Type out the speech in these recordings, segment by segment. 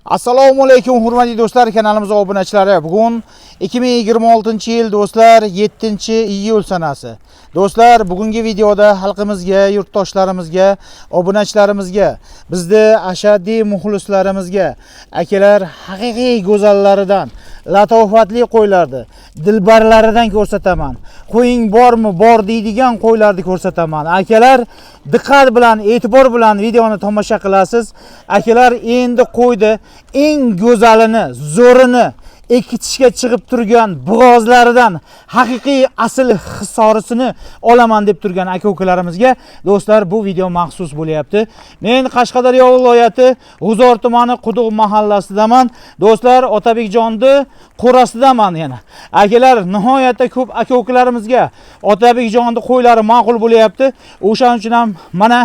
Assalomu alaykum hurmatli do'stlar, kanalimizga obunachilari. Bugun 2026-yil do'stlar 7-iyul sanasi. Do'stlar, bugungi videoda xalqimizga, yurtdoshlarimizga, obunachilarimizga, bizda ashaddiy muxlislarimizga, akalar haqiqiy go'zallaridan, latofatli qo'ylarni, dilbarlaridan ko'rsataman. Qo'ying bormi, bor deydigan qo'ylarni ko'rsataman. Akalar, diqqat bilan, e'tibor bilan videoni tomosha qilasiz. Akalar, endi qo'ydi eng go'zalini, zo'rini ekitishga chiqib turgan bo'g'ozlaridan haqiqiy asl hisorisini olaman deb turgan aka-ukalarimizga do'stlar, bu video maxsus bo'lyapti. Men Qashqadaryo viloyati G'uzor tumani Quduq mahallasidaman. Do'stlar, Otabekjonni qo'rasidaman yana. Akalar, nihoyatda ko'p aka-ukalarimizga Otabekjonni qo'ylari ma'qul bo'lyapti. O'shaning uchun ham mana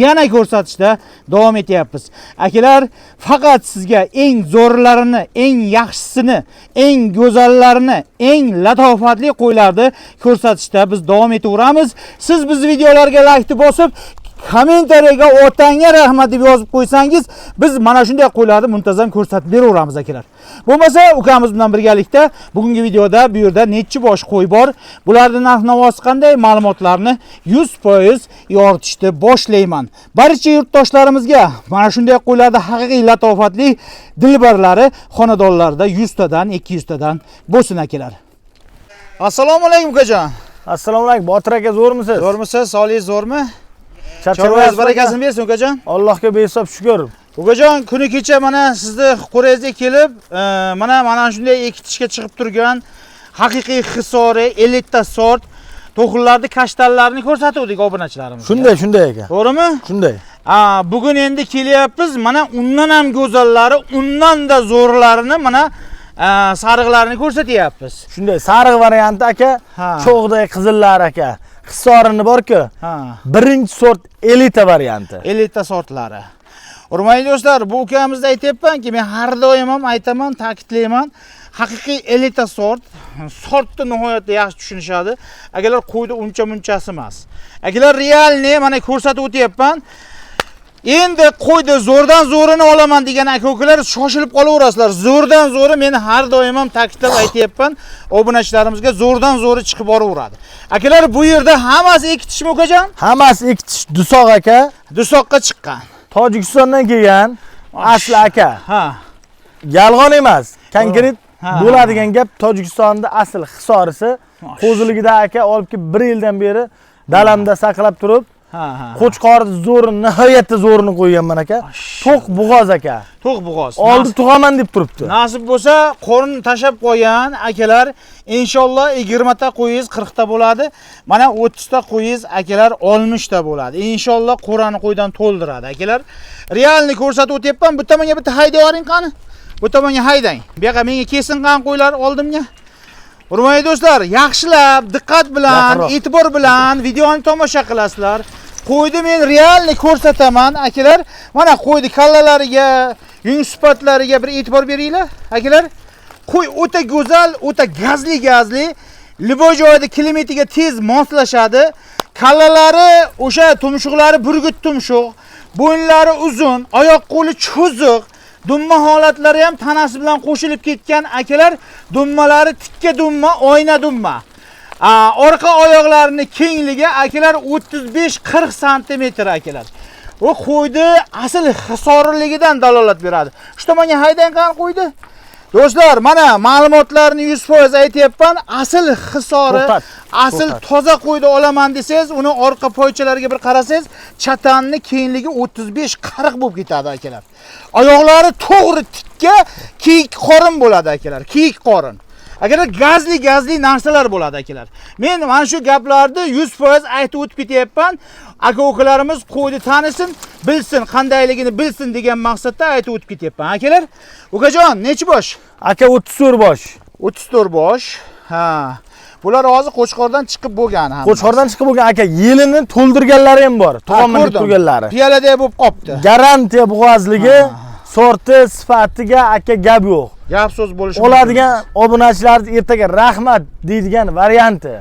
yana ko'rsatishda davom etyapmiz. Akalar, faqat sizga eng zo'rlarini, eng yaxshisini, eng go'zallarini, eng latofatli qo'ylarni ko'rsatishda biz davom etaveramiz. Siz biz videolarga like bosib, kommentariyaga otangga rahmat deb yozib qo'ysangiz, biz mana shunday qo'ylarni muntazam ko'rsatib beraveramiz akalar. Bo'lmasa, ukamiz bilan birgalikda bugungi videoda bu yerda necha bosh qo'y bor, bularning narx-navosi qanday ma'lumotlarni 100% yoritishni boshlayman. Barcha yurtdoshlarimizga mana shunday qo'ylarda haqiqiy latofatli dilbarlari xonadonlarda 100 tadan 200 tadan bo'lsin akalar. Assalomu alaykum ukajon. Assalomu alaykum. Botir aka, zo'rmisiz? Zo'rmisiz? Sog'ligingiz zo'rmi? Charchamaysiz, barakasini bersin ukajon. Allohga behisob shukr. Ukajon, kuni kecha mana sizni qo'rangizga kelib, mana shunday ekitishga chiqib turgan haqiqiy hisori, elita sort to'xillarni, kashtanlarni ko'rsatuvdik obunachilarimizga. Shunday aka. To'g'rimi? Shunday. Bugun endi kelyapmiz. Mana undan ham go'zallari, undan da zo'rlarini mana sariqlarni ko'rsatyapmiz. Shunday sariq varianti aka, cho'g'day qizillar aka. Hisorini bor-ku. Birinchi sort elita varianti. Elita sortlari. Hurmatli do'stlar, bu ukamizda aytayapmanki, men har doim ham aytaman, ta'kidlayman, haqiqiy elita sortni nihoyatda yaxshi tushunishadi. Akalar, qo'yda uncha-munchasi emas. Akalar, realni mana ko'rsatib o'tyapman. Endi qo'yda zo'rdan zo'rini olaman degan aka-ukalar shoshilib qolaverasizlar. Zo'rdan zo'ri men har doim ham ta'kidlab aytayapman, obunachilarimizga zo'rdan zo'ri chiqib boraveradi. Akalar, bu yerda hammasi ekitishmi ukajon? Hammasi ekitish Dusoq aka. Dusoqqa chiqqan. Tojikistondan kelgan asli aka. Yolg'on emas, konkret bo'ladigan gap. Tojikistonda asl hisorisi qo'ziligida aka olib kelib 1 yildan beri dalamda saqlab turib, Qo'chqorni zo'rini, nihoyatda zo'rini qo'yganman aka. To'q bo'g'oz aka. To'q bo'g'oz. Oldi tug'aman deb turibdi. Nasib bo'lsa, qo'rin tashab qo'ygan akalar, inshaalloh 20 ta qo'yingiz 40 ta bo'ladi. Mana 30 ta qo'yingiz akalar 60 ta bo'ladi. Inshaalloh qo'rani qo'ydan to'ldiradi akalar. Realni ko'rsatib o'tyapman. Bu tomonga bitta haydavering qani? Bu tomonga haydang. Bu yoqqa menga kelsin qani qo'ylar oldimga. Hurmatli do'stlar, yaxshilab, diqqat bilan, e'tibor bilan videoni tomosha qilasizlar. Qo'yni men realni ko'rsataman akalar. Mana qo'yni kallalariga, yung sifatlariga bir e'tibor beringlar akalar. Qo'y o'ta go'zal, o'ta gazli, liboy joyida klimatiga tez moslashadi. Kallalari o'sha tumshuqlari burgut tumshuq, bo'ynlari uzun, oyoq qo'li cho'ziq. Dumma holatlari ham tanasi bilan qo'shilib ketgan akalar, dummalari tikka dumma, oyna dumma. Orqa oyoqlarining kengligi akalar 35-40 sm akalar. Bu qo'ydi asl hisorligidan dalolat beradi. Shu tomonga haydang qani qo'ydi. Do'stlar, mana ma'lumotlarni 100% aytayapman. Asl hisori, asl toza qo'ydi olaman desangiz, uni orqa poychalariga bir qarasangiz, chatanni kengligi 35-40 bo'lib ketadi akalar. Oyoqlari to'g'ri tikka, kiyik qorin bo'ladi akalar, kiyik qorin. Akalar, gazli narsalar bo'ladi akalar. Men mana shu gaplarni 100% aytib o'tib ketyapman. Aka-ukalarimiz qo'yni tanisin, bilsin, qandayligini bilsin degan maqsadda aytib o'tib ketyapman. Akalar, ukajon, nechi bosh? Aka 34 bosh. 34 bosh. Bular hozir Qo'chqordan chiqib bo'lgan ham. Qo'chqordan chiqib bo'lgan aka, yilini to'ldirganlari ham bor. Tug'aman deb turganlari. Piyaladek bo'lib qopti. Garantiya bo'g'ozligi, sorti, sifatiga aka gap yo'q. Gap so'z bo'lishi oladigan obunachilarga ertaga rahmat deydigan varianti.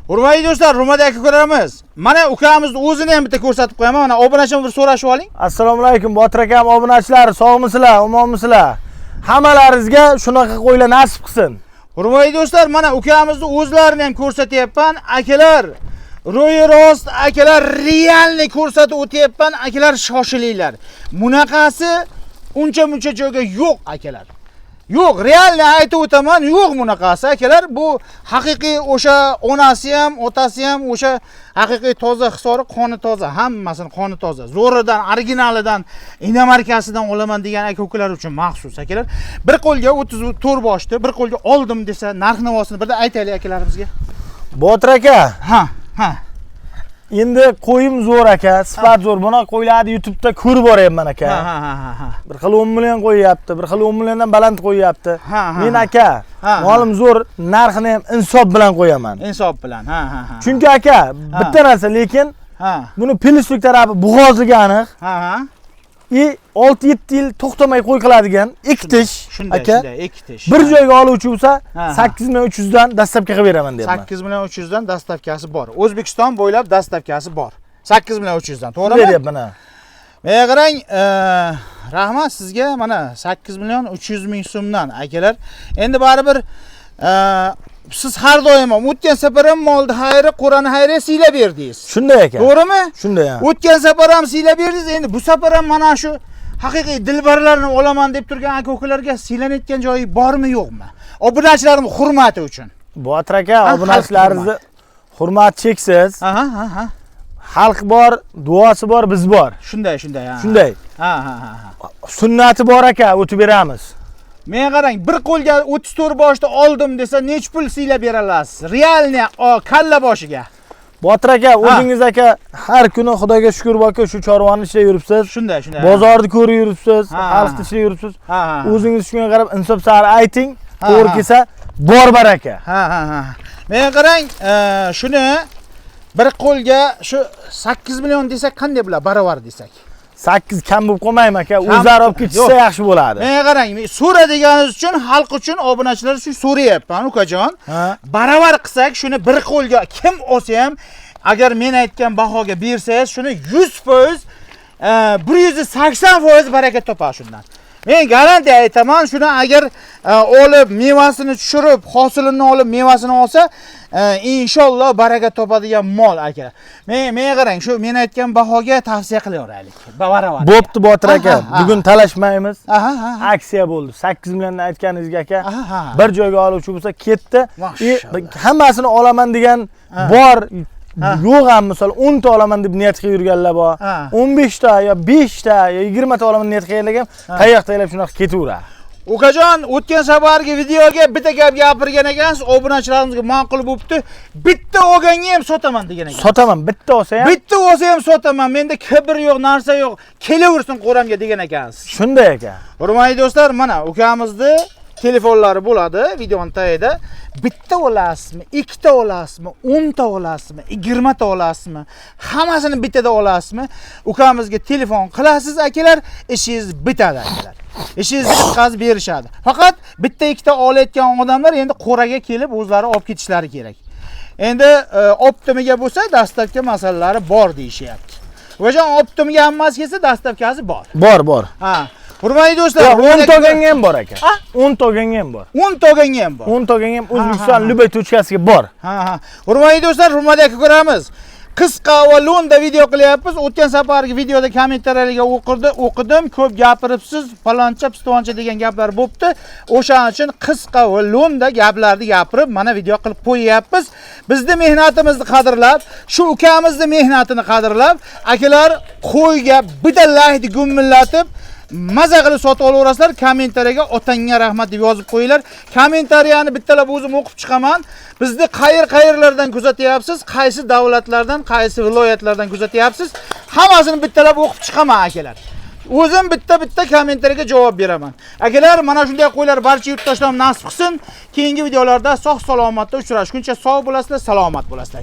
Hurmatli do'stlar, Rumada aka ko'ramiz. Mana ukamizni o'zini ham bitta ko'rsatib qo'yaman. Mana obunachim bir so'rashib oling. Assalomu alaykum Botir akam, obunachilar, sog'misizlar, omonmisizlar? Hammalaringizga shunaqa qo'ylar nasib qilsin. Hurmatli do'stlar, mana ukamizni o'zlarini ham ko'rsatyapman. Akalar, ro'yi rost, akalar realni ko'rsatib o'tyapman. Akalar shoshilinglar. Bunaqasi uncha-muncha joyga yo'q akalar. Yo'q, realni aytib o'taman, yo'q bunaqasi akalar. Bu haqiqiy o'sha onasi ham, otasi ham o'sha haqiqiy toza hisori, qoni toza, hammasini qoni toza. Zo'ridan, originalidan, inomarkasidan olaman degan aka-ukalar uchun maxsus akalar. Bir qo'lga 34 boshdi, bir qo'lga oldim desa, narx-navosini birda aytaylik akalarimizga. Botir aka, Ha. endi qo'yim zo'r aka, sifat zo'r. Buni qo'ylarni YouTube'da ko'rib boryapman aka. Ha. Bir xil 10 million qo'yyapti, bir xil 10 milliondan baland qo'yyapti. Ha. Men aka, molim zo'r, narxini ham insof bilan qo'yaman. Insof bilan. Ha. Chunki aka, bitta narsa, lekin buni plyuslik tarafi bug'ozligi aniq. Ha. 6-7 yil to'xtamay qo'y qiladigan ekitish aka. Shunday ekitish. Bir joyga oluvchi bo'lsa 8300 dan dastlabki qilib beraman deyapman. 8300 dan dastavkasi bor. O'zbekiston bo'ylab dastavkasi bor. 8300 dan, to'g'rimi? Beryapman. Menga qarang, rahmat sizga, mana 8 ming so'mdan akalar. Endi baribir siz har doim o'tgan safar ham molni xayri, qo'rani xayri siylab berdingiz. Shunday ekan. To'g'rimi? Shunday ham. O'tgan safar ham siylab berdingiz, endi bu safar ham mana shu haqiqiy dilbarlarni olaman deb turgan aka-ukalarga siylanayotgan joyi bormi, yo'qmi? Obunachilarim hurmati uchun. Botir aka, obunachilaringizni hurmat cheksiz. Ha. Xalq bor, duosi bor, biz bor. Shunday. Shunday. Ha. Sunnati bor aka, o'tib beramiz. Men qarang, bir qo'lga 34 boshda oldim desa, nech pul siylab bera olasiz? Realni kalla boshiga. Botir aka, o'zingiz aka har kuni Xudoga shukr boka shu chorvani ichida yuribsiz. Shunday. Bozorni ko'rib yuribsiz, xalqni ichida yuribsiz. O'zingiz shunga qarab insof sari ayting, to'g'ri kelsa bor baraka. Ha. Men qarang, shuni bir qo'lga shu 8 million desak qanday bo'lar, barobar desak? 8 kam bo'lib qolmaymi aka? O'zlari olib ketishsa yaxshi bo'ladi. Men qarang, so'radiganingiz uchun, xalq uchun, obunachilar uchun so'rayapman, ukajon. Barobar qilsak, shuni bir qo'lga kim olsa ham, agar men aytgan bahoga bersangiz, shuni 100%, 180% baraka topar shundan. Men garantiya aytaman, shuni agar olib, mevasini tushirib, hosilini olib, mevasini olsa, inshaalloh baraka topadigan mol aka. Men qarang, shu men aytgan bahoga tavsiya qilaveraylik. Baravar. Bo'pti Botir aka, bugun talashmaymiz. Aha. Aksiya bo'ldi. 8 milliondan aytganingizga aka, bir joyga oluvchi bo'lsa ketdi. Hammasini olaman degan bor. Yo'q ham, misol 10 ta olaman deb niyat qilib yurganlar bor. 15 ta yo 5 ta yo 20 ta olaman niyat qilganlar ham tayoqtaylab shunaqa ketaveradi. Ukajon, o'tgan safargi videoga bitta gap gapirgan ekansiz, obunachilarimizga ma'qul bo'libdi. Bitta olganga ham sotaman degan ekansiz. Sotaman, bitta olsa ham. Bitta olsa ham sotaman. Menda kibr yo'q, narsa yo'q. Kelaversin qo'ramga degan ekansiz. Shunday ekan. Hurmatli do'stlar, mana ukamizni telefonlari bo'ladi videoning tagida. Bitta olasizmi, ikkita olasizmi, 10 ta olasizmi, 20 ta olasizmi, hammasini bittada olasizmi? Ukamizga telefon qilasiz akalar, ishingiz bitadi akalar. Ishingizni bitkazib berishadi. Faqat bitta ikkita olayotgan odamlar endi qo'raga kelib o'zlari olib ketishlari kerak. Endi optimiga bo'lsa, dastavka masalalari bor deyishyapti. O'shan optimiga hammasi kelsa, dastavkasi bor. Bor. Ha. Hurmatli do'stlar, 10 toganga ham bor aka. 10 toganga ham bor. 10 toganga ham bor. 10 toganga ham O'zbekiston Lubay tochkasiga bor. Ha. Hurmatli do'stlar, hurmatli aka ko'ramiz. Qisqa va lo'nda video qilyapmiz. O'tgan safargi videoda kommentariylarga o'qidim. Ko'p gapiribsiz, faloncha, pistoncha degan gaplar bo'pti. O'shaning uchun qisqa va lo'nda gaplarni gapirib, mana video qilib qo'yyapmiz. Bizning mehnatimizni qadrlab, shu ukamizni mehnatini qadrlab, akalar qo'yga bidallahi gumillatib maza qilib sotib olaverasizlar. Kommentariyaga otangga rahmat deb yozib qo'yinglar. Kommentariyani bittalab o'zim o'qib chiqaman. Bizni qayerlardan kuzatyapsiz, qaysi davlatlardan, qaysi viloyatlardan kuzatyapsiz, hammasini bittalab o'qib chiqaman akalar. O'zim bitta kommentariyaga javob beraman. Akalar, mana shunday qo'ylar barcha yurtdoshlarim nasib qilsin. Keyingi videolarda sog' salomatda uchrashguncha sog' bo'lasizlar, salomat bo'lasizlar.